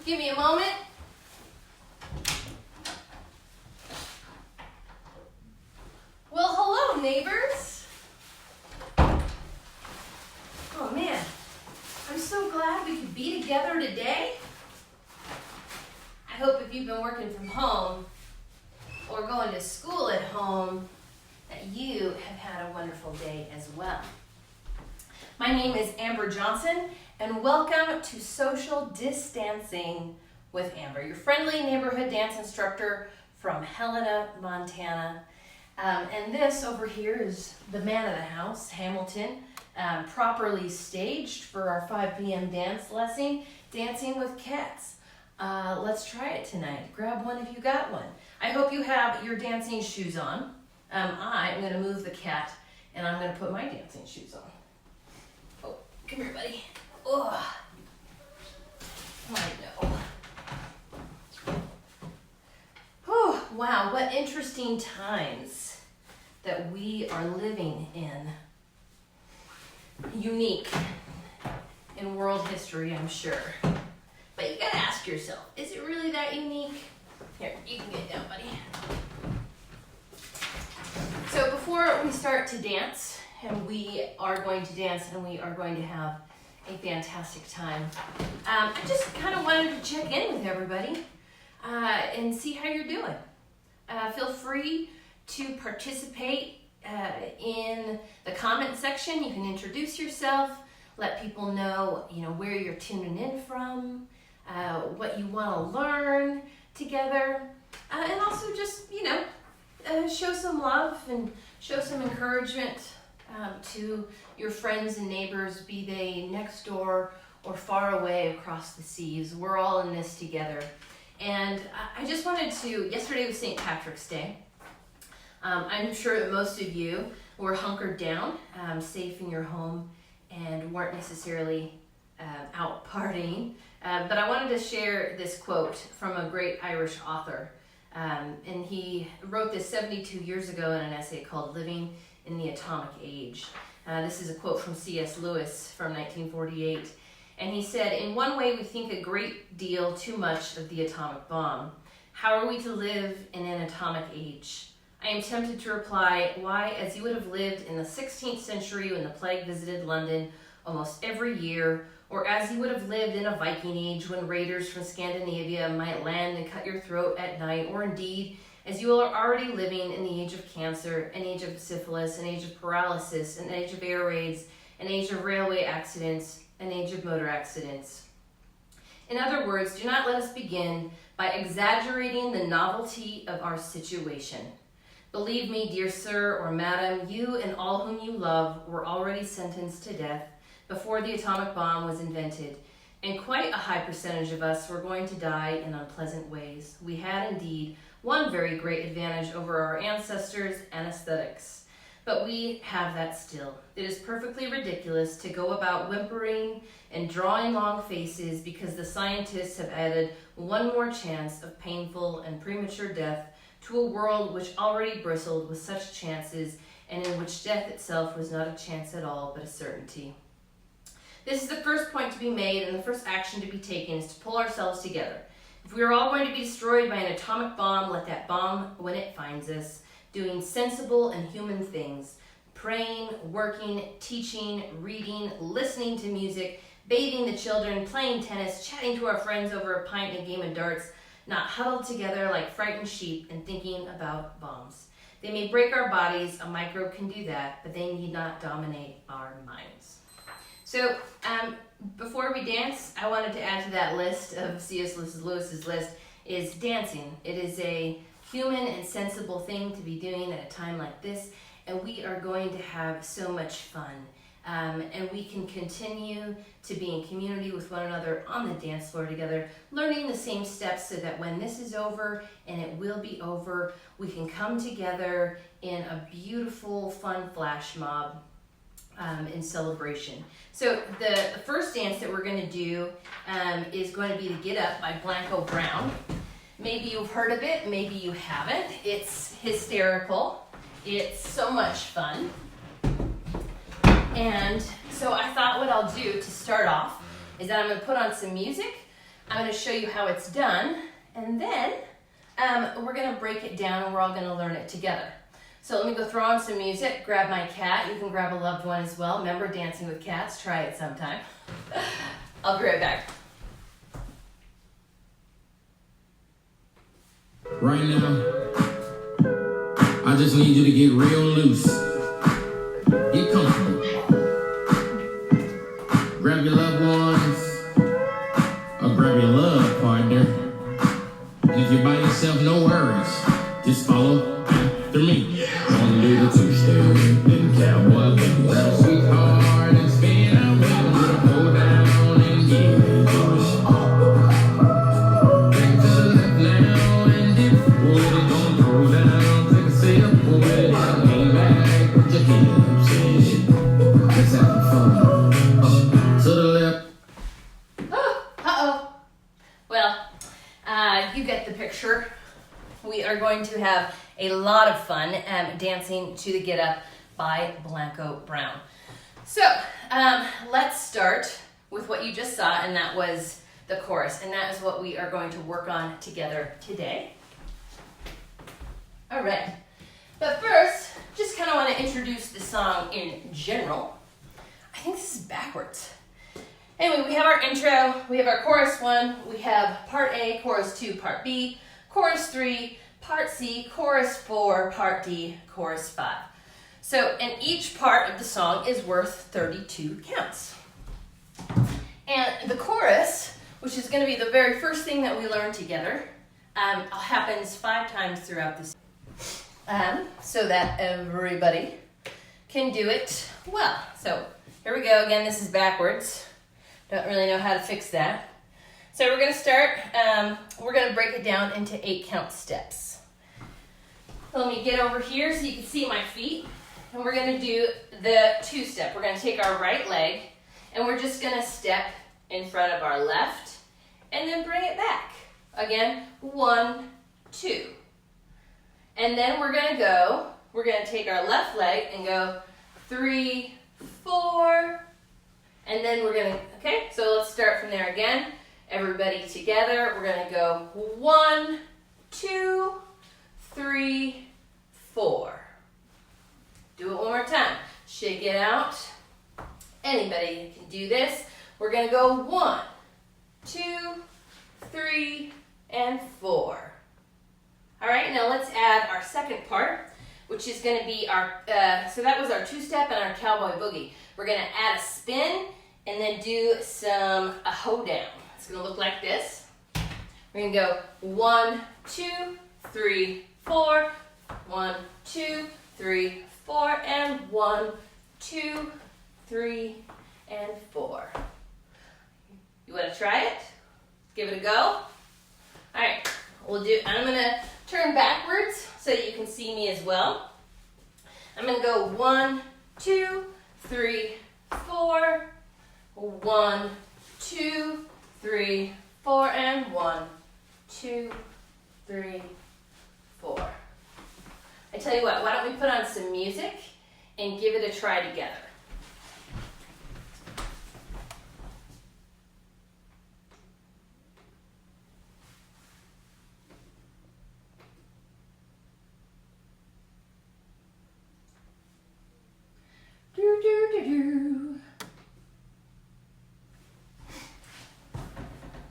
Give me a moment. Well, hello, neighbors. Oh, man. I'm so glad we could be together today. I hope if you've been working from home or going to school at home, that you have had a wonderful day as well. My name is Amber Johnson, and welcome to Social DisDancing with Amber, your friendly neighborhood dance instructor from Helena, Montana. And this over here is the man of the house, Hamilton, properly staged for our 5 p.m. dance lesson, Dancing with Cats. Let's try it tonight. Grab one if you got one. I hope you have your dancing shoes on. I'm going to move the cat, and I'm going to put my dancing shoes on. Oh, come here, buddy. Oh, I know. Whew, wow, what interesting times that we are living in. Unique in world history, I'm sure. But you gotta ask yourself, is it really that unique? Here, you can get down, buddy. So before we start to dance, and we are going to dance and we are going to have a fantastic time, I just kind of wanted to check in with everybody and see how you're doing. Feel free to participate in the comment section. You can introduce yourself, let people know, where you're tuning in from, what you want to learn together, and also just, show some love and show some encouragement to your friends and neighbors, be they next door or far away across the seas. We're all in this together. And I just wanted to, yesterday was St. Patrick's Day. I'm sure that most of you were hunkered down, safe in your home, and weren't necessarily out partying. But I wanted to share this quote from a great Irish author. And he wrote this 72 years ago in an essay called Living in the Atomic Age. This is a quote from C.S. Lewis from 1948. And he said, "In one way, we think a great deal too much of the atomic bomb. How are we to live in an atomic age? I am tempted to reply, why, as you would have lived in the 16th century when the plague visited London almost every year, or as you would have lived in a Viking age when raiders from Scandinavia might land and cut your throat at night, or indeed, as you are already living in the age of cancer, an age of syphilis, an age of paralysis, an age of air raids, an age of railway accidents, an age of motor accidents. In other words, do not let us begin by exaggerating the novelty of our situation. Believe me, dear sir or madam, you and all whom you love were already sentenced to death before the atomic bomb was invented, and quite a high percentage of us were going to die in unpleasant ways. We had indeed one very great advantage over our ancestors, anesthetics. But we have that still. It is perfectly ridiculous to go about whimpering and drawing long faces because the scientists have added one more chance of painful and premature death to a world which already bristled with such chances and in which death itself was not a chance at all, but a certainty. This is the first point to be made, and the first action to be taken is to pull ourselves together. If we are all going to be destroyed by an atomic bomb, let that bomb, when it finds us, doing sensible and human things, praying, working, teaching, reading, listening to music, bathing the children, playing tennis, chatting to our friends over a pint and a game of darts, not huddled together like frightened sheep and thinking about bombs. They may break our bodies, a microbe can do that, but they need not dominate our minds." So before we dance, I wanted to add to that list of C.S. Lewis's list is dancing. It is a human and sensible thing to be doing at a time like this, and we are going to have so much fun. And we can continue to be in community with one another on the dance floor together, learning the same steps so that when this is over, and it will be over, we can come together in a beautiful, fun flash mob in celebration. So the first dance that we're going to do is going to be the Get Up by Blanco Brown. Maybe you've heard of it, maybe you haven't. It's hysterical. It's so much fun. And so I thought what I'll do to start off is that I'm going to put on some music. I'm going to show you how it's done, and then we're going to break it down and we're all going to learn it together. So let me go throw on some music, grab my cat. You can grab a loved one as well. Remember dancing with cats? Try it sometime. I'll be right back. Right now, I just need you to get real loose. Get comfortable. Grab your loved ones, or grab your love partner. And if you're by yourself, no worries. Just follow after me. Gonna do the two-step, then cowboy boots. Grab a sweetheart and spin out. Baby, go down and get it. Back to the left now and dip. Pull it, don't throw down. Take a sip, pull it down. Lean back, put your hips in. Let's have some fun. To the left. Uh-oh. Well, you get the picture. We are going to have a lot of fun dancing to the Get Up by Blanco Brown. So let's start with what you just saw, and that was the chorus, and that is what we are going to work on together today. All right, but first, just kind of want to introduce the song in general. I think this is backwards. Anyway, we have our intro, we have our chorus 1, we have part A, chorus 2, part B, chorus 3, part C, chorus 4, part D, chorus 5. So, and each part of the song is worth 32 counts. And the chorus, which is going to be the very first thing that we learn together, happens 5 times throughout this, so that everybody can do it well. So, here we go. Again, this is backwards. Don't really know how to fix that. So we're going to start, we're going to break it down into 8 count steps. Let me get over here so you can see my feet. And we're going to do the 2-step. We're going to take our right leg and we're just going to step in front of our left and then bring it back. Again, 1, 2. And then we're going to take our left leg and go 3, 4, and then we're going to, okay, so let's start from there again. Everybody together, we're going to go 1, 2, 3, 4. Do it one more time. Shake it out. Anybody can do this. We're going to go 1, 2, 3, and 4. All right, now let's add our second part, which is going to be our, so that was our 2-step and our cowboy boogie. We're going to add a spin and then do a hoedown. It's going to look like this. We're going to go 1, 2, 3, 4, 1, 2, 3, 4, and 1, 2, 3, and 4. You want to try it? Give it a go? All right, I'm going to turn backwards so you can see me as well. I'm going to go 1, 2, 3, 4, 1, 2, 3, 4, and 1, 2, 3, 4. I tell you what, why don't we put on some music and give it a try together.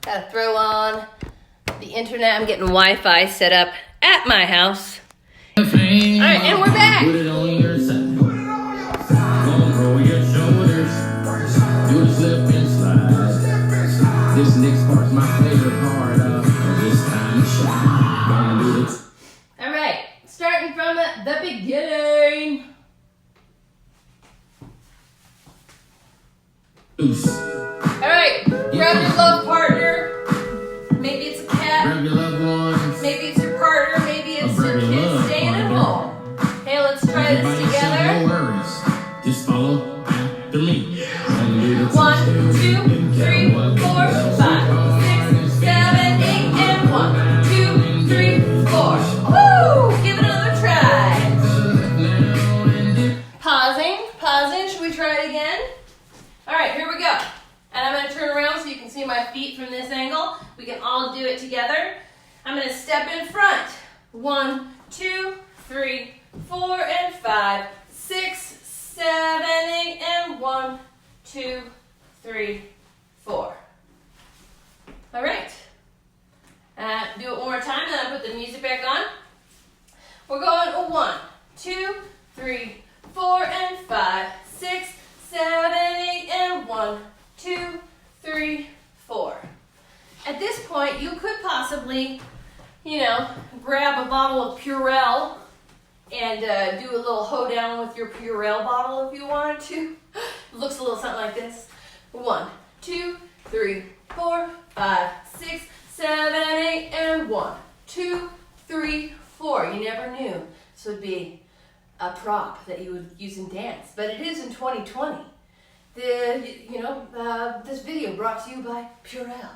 Gotta throw on the internet. I'm getting Wi-Fi set up at my house. All right, and we're back. Put it on your side. Gonna roll your shoulders. Do the slip and slide. This next part's my favorite part of this time to shine. Gonna do it. All right, starting from the beginning. Loose. All right, grab your love partner. Maybe it's a cat. Grab your loved ones. Maybe it's your partner. Maybe it's your kids staying at home. Okay, let's try this together. No worries. Just follow after me. 1, 2, 3, 4, 5, 6, 7, 8, and 1, 2, 3, 4. Woo! Give it another try. Pausing. Should we try it again? All right, here we go. And I'm gonna turn around so you can see my feet from this angle. We can all do it together. I'm gonna step in front. 1, 2, 3, 4, and 5, 6, 7, 8, and 1, 2, 3, 4. All right. Do it one more time, then I'll put the music back on. We're going 1, 2, 3, 4, and 5, 6, 7, 8, and 1, 2, 3, 4. At this point, you could possibly, grab a bottle of Purell and do a little hoedown with your Purell bottle if you wanted to. It looks a little something like this. 1, 2, 3, 4, 5, 6, 7, 8, and 1, 2, 3, 4. You never knew this would be a prop that you would use in dance, but it is in 2020. This video brought to you by Purell.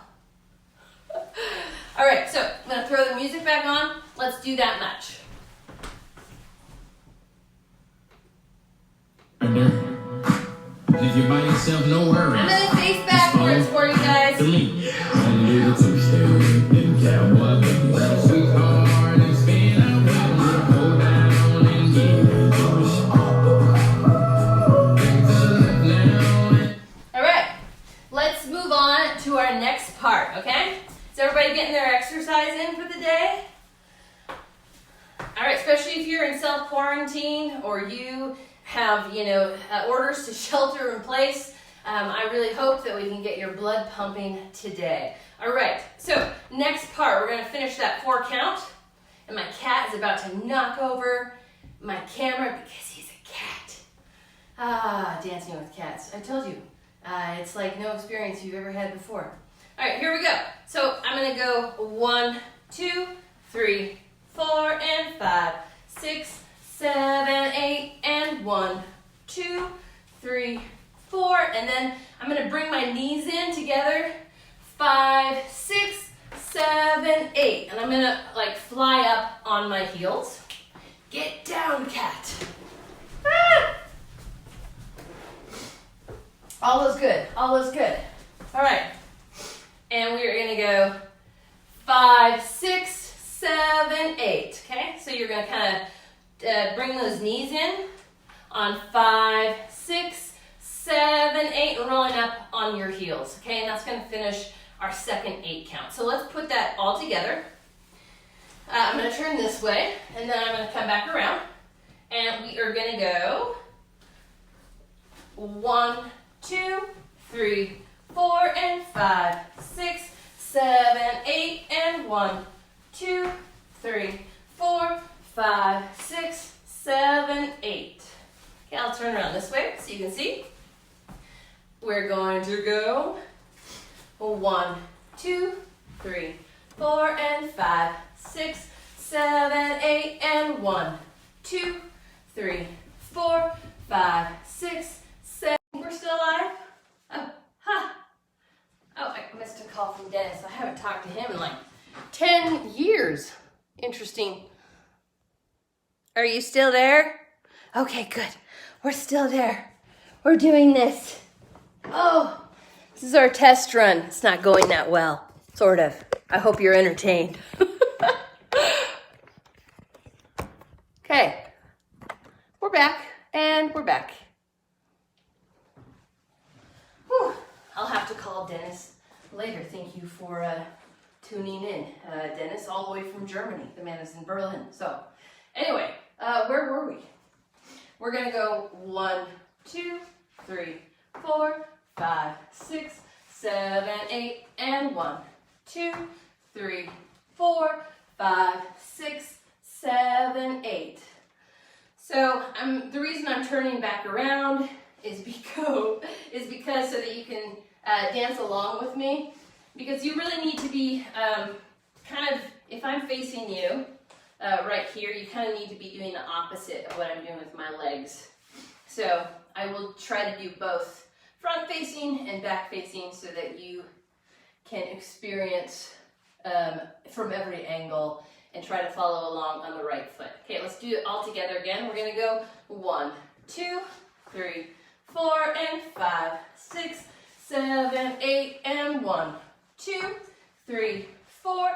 All right, so I'm gonna throw the music back on. Let's do that much. If you're by yourself, no worries. I'm gonna face backwards for you guys. To me, only the two-step and cowboy boots. Sweetheart and spin out well, hold down and give it All right, let's move on to our next part, okay? Is everybody getting their exercise in for the day? All right, especially if you're in self-quarantine or you have, orders to shelter in place. I really hope that we can get your blood pumping today. All right, so next part, we're gonna finish that 4 count. And my cat is about to knock over my camera because he's a cat. Dancing with cats. I told you, it's like no experience you've ever had before. All right, here we go. So I'm gonna go 1, 2, 3, 4, and 5, 6, 7, 8, and 1, 2, 3, 4, and then I'm gonna bring my knees in together. 5, 6, 7, 8, and I'm gonna fly up on my heels. Get down, cat. Ah! All is good. All is good. All right, and we are gonna go 5, 6, 7, 8. Okay, so you're gonna kind of bring those knees in on 5, 6, 7, 8, and rolling up on your heels. Okay, and that's gonna finish our second 8 count. So let's put that all together. I'm gonna turn this way, and then I'm gonna come back around, and we are gonna go 1, 2, 3, 4, and 5, 6, 7, 8, and 1, 2, 3, 4, 5, 6, 7, 8. Okay, I'll turn around this way so you can see. We're going to go 1, 2, 3, 4, and 5, 6, 7, 8, and 1, 2, 3, 4, 5, 6, 7. We're still alive? Oh, ha! Oh, I missed a call from Dennis. I haven't talked to him in 10 years. Interesting. Are you still there? Okay, good. We're still there. We're doing this. Oh, this is our test run. It's not going that well. Sort of. I hope you're entertained. Okay. We're back, and we're back. Whew. I'll have to call Dennis later. Thank you for tuning in. Dennis, all the way from Germany. The man is in Berlin. So, anyway, where were we? We're going to go 1, 2, 3, 4, 5, 6, 7, 8, and 1, 2, 3, 4, 5, 6, 7, 8. So the reason I'm turning back around is because so that you can dance along with me, because you really need to be if I'm facing you right here, you kind of need to be doing the opposite of what I'm doing with my legs. So I will try to do both front facing and back facing so that you can experience from every angle and try to follow along on the right foot. Okay, let's do it all together again. We're gonna go 1, 2, 3, 4, and 5, 6, 7, 8, and 1, 2, 3, 4,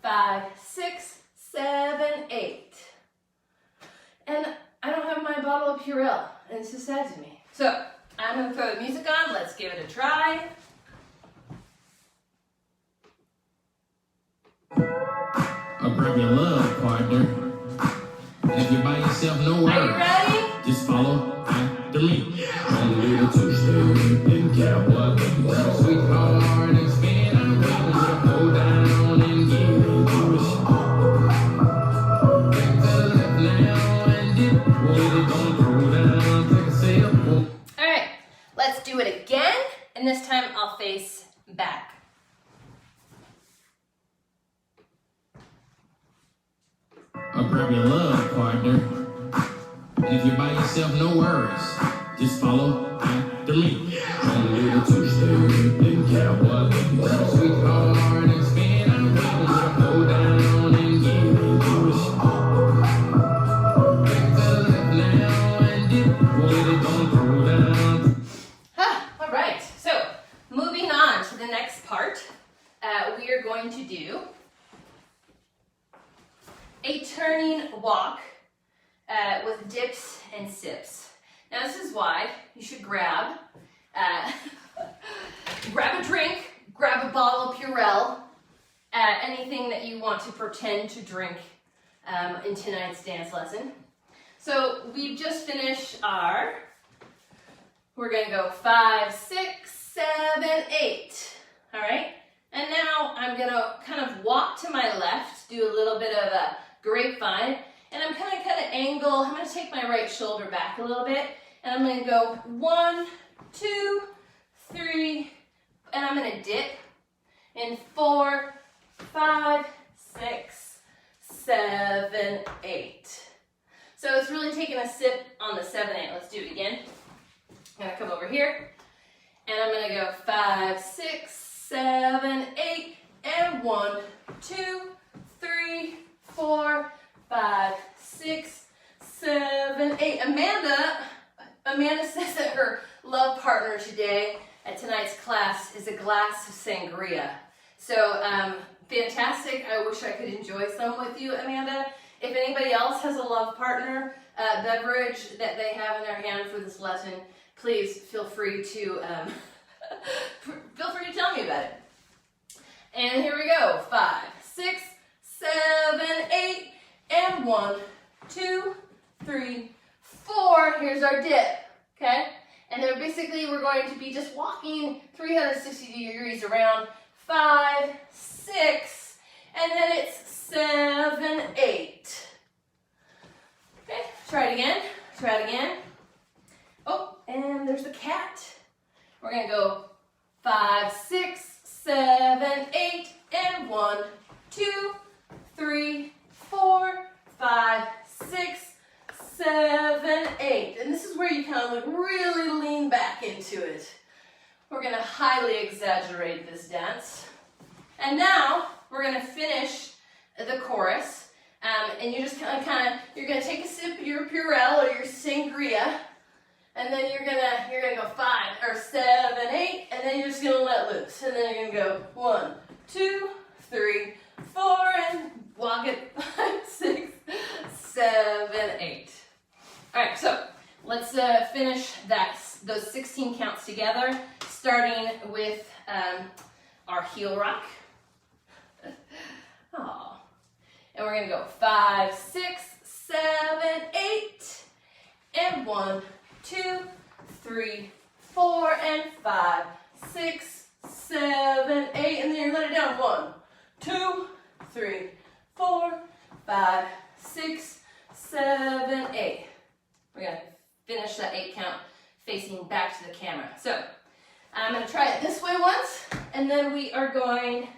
5, 6, 7, 8. And I don't have my bottle of Purell, and it's just sad to me. So I'm gonna throw the music on. Let's give it a try. I'll grab your love, partner. If you're by yourself, no worries. Are you ready? Just follow after me. On a little two-step and cowboy boots. Sweetheart and spin around. Go down and get into it. Back to the left now and dip. With it, don't throw down. Take a sip. All right, let's do it again. And this time I'll face back. I'll grab your love, partner. If you're by yourself, no worries. Just follow after me. On a little two-step and cowboy boots. Sweetheart and spin around. Go down and get into it. Back to the left now and dip. With it, don't throw down. All right, so moving on to the next part, we are going to do a turning walk with dips and sips. Now this is why you should grab a drink, grab a bottle of Purell, anything that you want to pretend to drink in tonight's dance lesson. So we've just finished we're gonna go 5, 6, 7, 8, all right? And now I'm gonna kind of walk to my left, do a little bit of a grapevine, and I'm kind of angle. I'm gonna take my right shoulder back a little bit, and I'm gonna go 1, 2, 3, and I'm gonna dip in 4, 5, 6, 7, 8. So it's really taking a sip on the 7, 8. Let's do it again. I'm gonna come over here, and I'm gonna go 5, 6, 7, 8, and 1, 2, 3, 4, 5, 6, 7, 8. Amanda says that her love partner today at tonight's class is a glass of sangria. So fantastic. I wish I could enjoy some with you, Amanda. If anybody else has a love partner beverage that they have in their hand for this lesson, please feel free to tell me about it. And here we go. 5, 6, 7, 8, and 1, 2, 3, 4. Here's our dip, okay? And then basically we're going to be just walking 360 degrees around. 5, 6, and then it's 7, 8. Okay, try it again. Try it again. Oh, and there's the cat. We're gonna go 5, 6, 7, 8, and 1, 2, 3, 4, 5, 6, 7, 8. And this is where you kind of like really lean back into it. We're gonna highly exaggerate this dance. And now we're gonna finish the chorus. And you're just you're gonna take a sip of your Purell or your sangria, and then you're gonna go 5 or 7, 8, and then you're just gonna let loose. And then you're gonna go 1, 2, 3, 4, and walk it 5, 6, 7, 8. All right, so let's finish those 16 counts together, starting with our heel rock. Oh. And we're gonna go 5, 6, 7, 8, and 1, 2, 3, 4, and 5, 6, 7, 8, and then you let it down. 1, 2, 3, 4, 5, 6, 7, 8. We're gonna finish that 8 count facing back to the camera. So I'm gonna try it this way once, and then we are going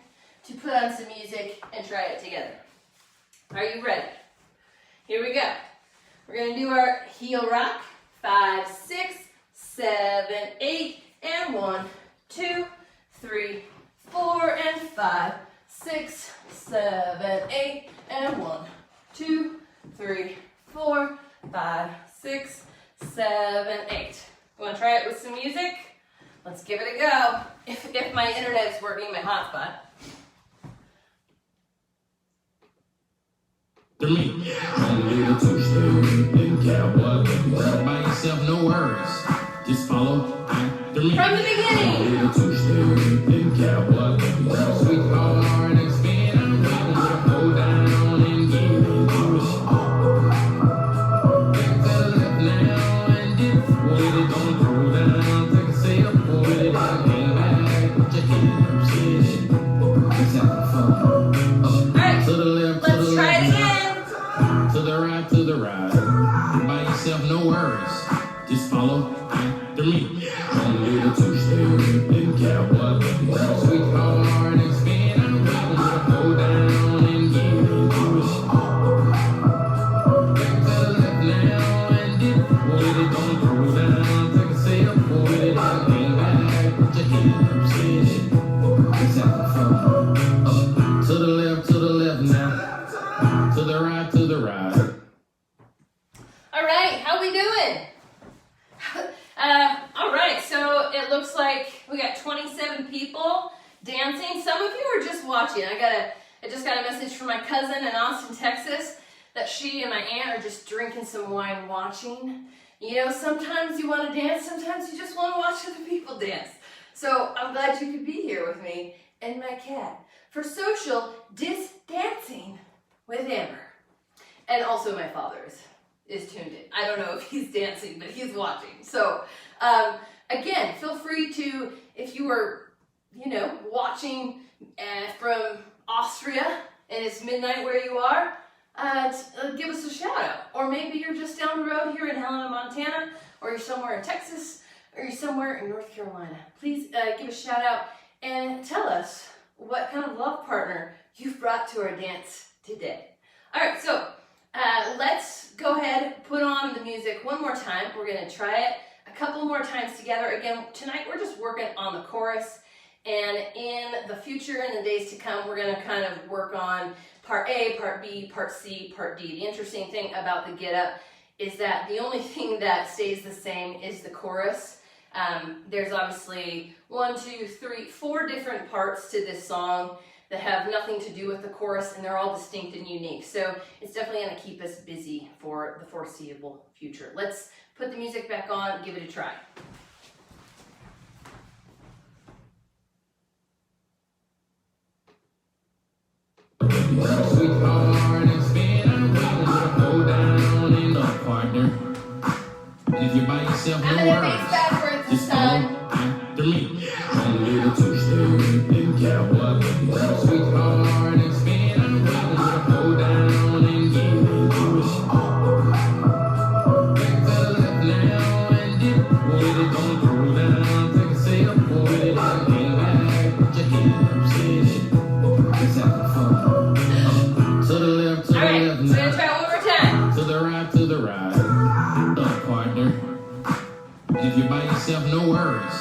to put on some music and try it together. Are you ready? Here we go. We're gonna do our heel rock. 5, 6, 7, 8, and 1, 2, 3, 4, and 5, 6, 7, 8, and 1, 2, 3, 4, 5, 6, 7, 8. You wanna try it with some music? Let's give it a go. If my internet is working, my hotspot. To me, on a little two-step in cowboy boots. By yourself, no worries. Just follow after me. From the beginning. On a little two-step in cowboy boots. Sweet heart and spin. I'm waiting to hold down and get into it. Back to the left now and dip. With it, don't throw down. Take a step, with it, and hang back. Put your hips in. Let's have fun. Alright, To the left, to the let's try left it now. again. To the right, to the right. By yourself, no worries. Just follow after me. On a little two-step in cowboy boots. Sweet heart and spin. I'm waiting to hold down and get into it. Back to the left now and dip. With it, don't throw down. Take a step, with it, and hang back. Put your hips in. Let's have fun. To the left now. To the right, to the right. All right, how we doing? All right, so it looks like we got 27 people dancing. Some of you are just watching. I just got a message from my cousin in Austin, Texas, that she and my aunt are just drinking some wine watching. You know, sometimes you want to dance, sometimes you just want to watch other people dance. So I'm glad you could be here with me and my cat for Social DisDancing with Amber. And also my father is tuned in. I don't know if he's dancing, but he's watching. So again, feel free to, if you are, watching from Austria and it's midnight where you are, give us a shout out. Or maybe you're just down the road here in Helena, Montana, or you're somewhere in Texas, or you're somewhere in North Carolina. Please give a shout out and tell us what kind of love partner you've brought to our dance today. All right, so let's go ahead, put on the music one more time. We're gonna try it a couple more times together. Again, tonight we're just working on the chorus, and in the future, in the days to come, we're gonna kind of work on part A, part B, part C, part D. The interesting thing about the Get Up is that the only thing that stays the same is the chorus. There's obviously 1, 2, 3, 4 different parts to this song that have nothing to do with the chorus, and they're all distinct and unique. So it's definitely going to keep us busy for the foreseeable future. Let's put the music back on, give it a try. Sweet heart and spin. I'm waiting to hold down and up, partner. If you're by yourself, I'm no going to worries. face backwards this Just follow time. after me. On a little two-step in cowboy boots. Sweet heart and spin. I'm waiting to hold down and get into it. Back to the left now and dip. With it, don't throw down. Take a step, with it, and hang back. Put your hips in. Let's have fun. To the left, to the All right, left so we're going to now. try it one more time. To the right, to the right. Up, partner. If you're by yourself, no worries.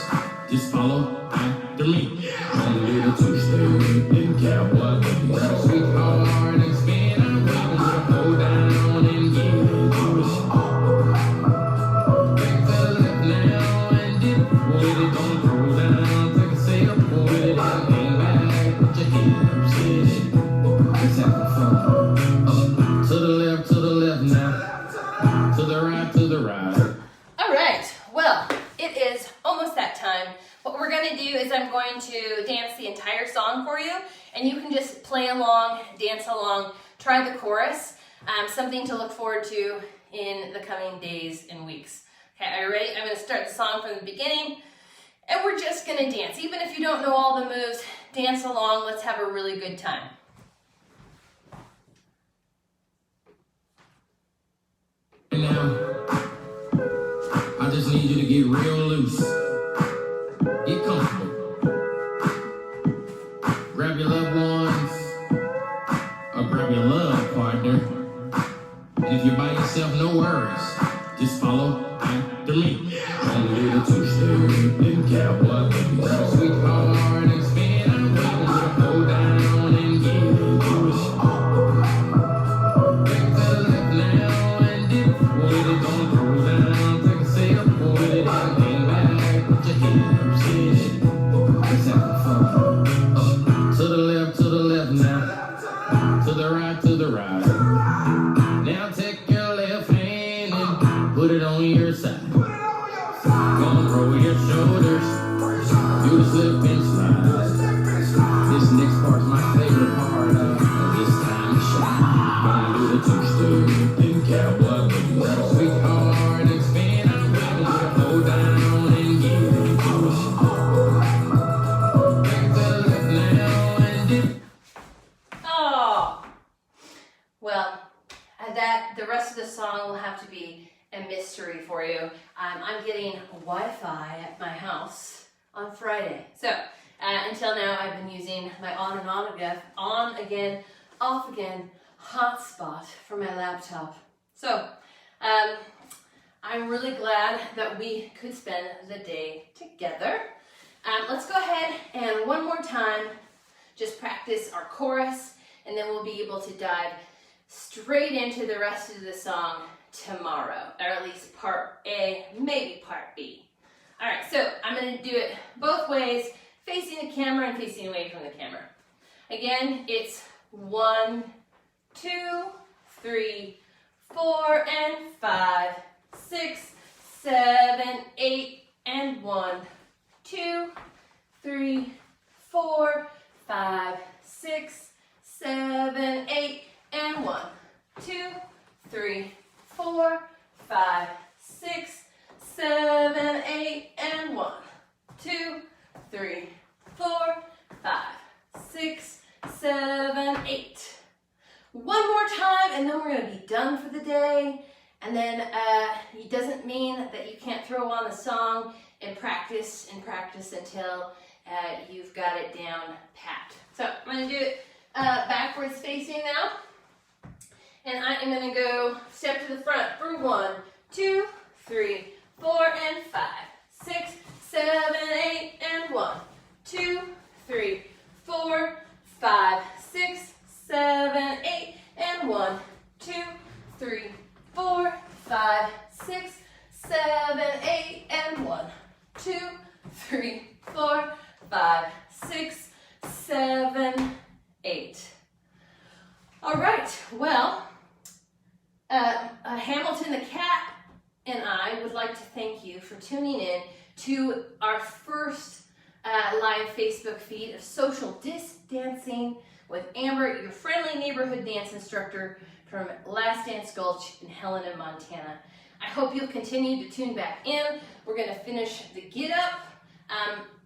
Just follow after me. On a little two-step in cowboy boots. Sweet heart and spin. I'm waiting to hold down and get into it. Back to the left now and dip. With it, don't throw down. Take a step, with it, and hang back. Put your hips in. Let's have fun. To the left now. To the right, to the right. All right, well, it is almost that time. What we're going to do is I'm going to dance the entire song for you, and you can just play along, dance along, try the chorus. Something to look forward to in the coming days and weeks. Okay, are you ready? I'm going to start the song from the beginning, and we're just going to dance. Even if you don't know all the moves, dance along. Let's have a really good time. Now, I just need you to get real loose. Get comfortable. Grab your loved ones, or grab your love partner. If you're by yourself, no worries. Just follow after me. On a little two-step in cowboy boots. Sweet heart and spin. I'm waiting to hold down and get into it. Back to the left now and dip. With it, don't throw down. Take a step, with it, and hang back. Put your hips in. on your side. Gonna roll your shoulders, do the slip and slide. This next part's my favorite part of this time to shine. Gonna do the two-step and cowboy boots. Sweetheart, and spin out, baby. Hold down and get it close. Back to the left now and dip. Oh, well, the rest of the song will have to be a mystery for you. I'm getting Wi-Fi at my house on Friday. So until now, I've been using my on again, off again hotspot for my laptop. So I'm really glad that we could spend the day together. Let's go ahead and one more time just practice our chorus, and then we'll be able to dive straight into the rest of the song tomorrow, or at least part A, maybe part B. All right, so I'm going to do it both ways, facing the camera and facing away from the camera. Again, it's 1, 2, 3, 4, and 5, 6, 7, 8, and 1, 2, 3, 4, 5, 6, 7, 8, and 1, 2, 3, 4, 5, 6, 7, 8, and 1, 2, 3, 4, 5, 6, 7, 8. One more time, and then we're going to be done for the day. And then it doesn't mean that you can't throw on the song and practice until you've got it down pat. So I'm going to do it backwards facing now. And I am going to go step to the front for 1, 2, 3, 4, and 5, 6, 7, 8, and 1, 2, 3, 4, 5, 6, 7, 8, and 1, 2, 3, 4, 5, 6, 7, 8, and 1, 2, 3, 4, 5, 6, 7, 8. All right, well, Hamilton the cat and I would like to thank you for tuning in to our first live Facebook feed of Social DisDancing with Amber, your friendly neighborhood dance instructor from Last Dance Gulch in Helena, Montana. I hope you'll continue to tune back in. We're going to finish the Get Up.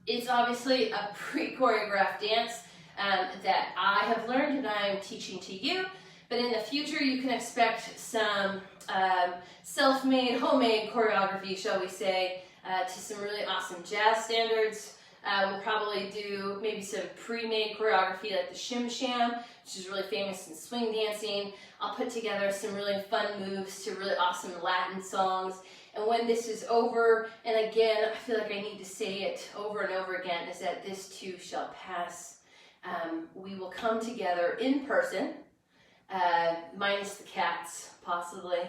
It's obviously a pre-choreographed dance that I have learned and I am teaching to you. But in the future, you can expect some self-made, homemade choreography, shall we say, to some really awesome jazz standards. We'll probably do maybe some pre-made choreography like the Shim Sham, which is really famous in swing dancing. I'll put together some really fun moves to really awesome Latin songs. And when this is over, and again, I feel like I need to say it over and over again, is that this too shall pass. We will come together in person, minus the cats, possibly,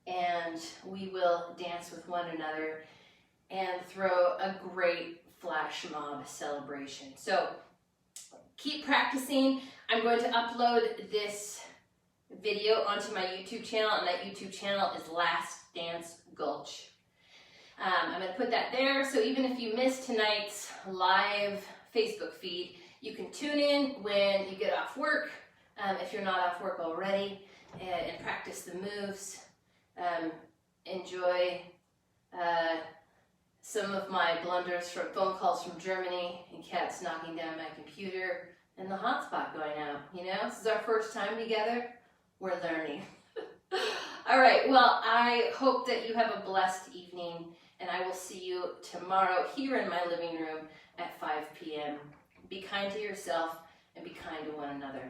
and we will dance with one another and throw a great flash mob celebration. So keep practicing. I'm going to upload this video onto my YouTube channel, and that YouTube channel is Last Dance Gulch. I'm going to put that there, so even if you missed tonight's live Facebook feed, you can tune in when you get off work, if you're not off work already, and practice the moves. Enjoy some of my blunders from phone calls from Germany and cats knocking down my computer and the hotspot going out. You know, this is our first time together. We're learning. All right, well, I hope that you have a blessed evening, and I will see you tomorrow here in my living room at 5 p.m. Be kind to yourself and be kind to one another.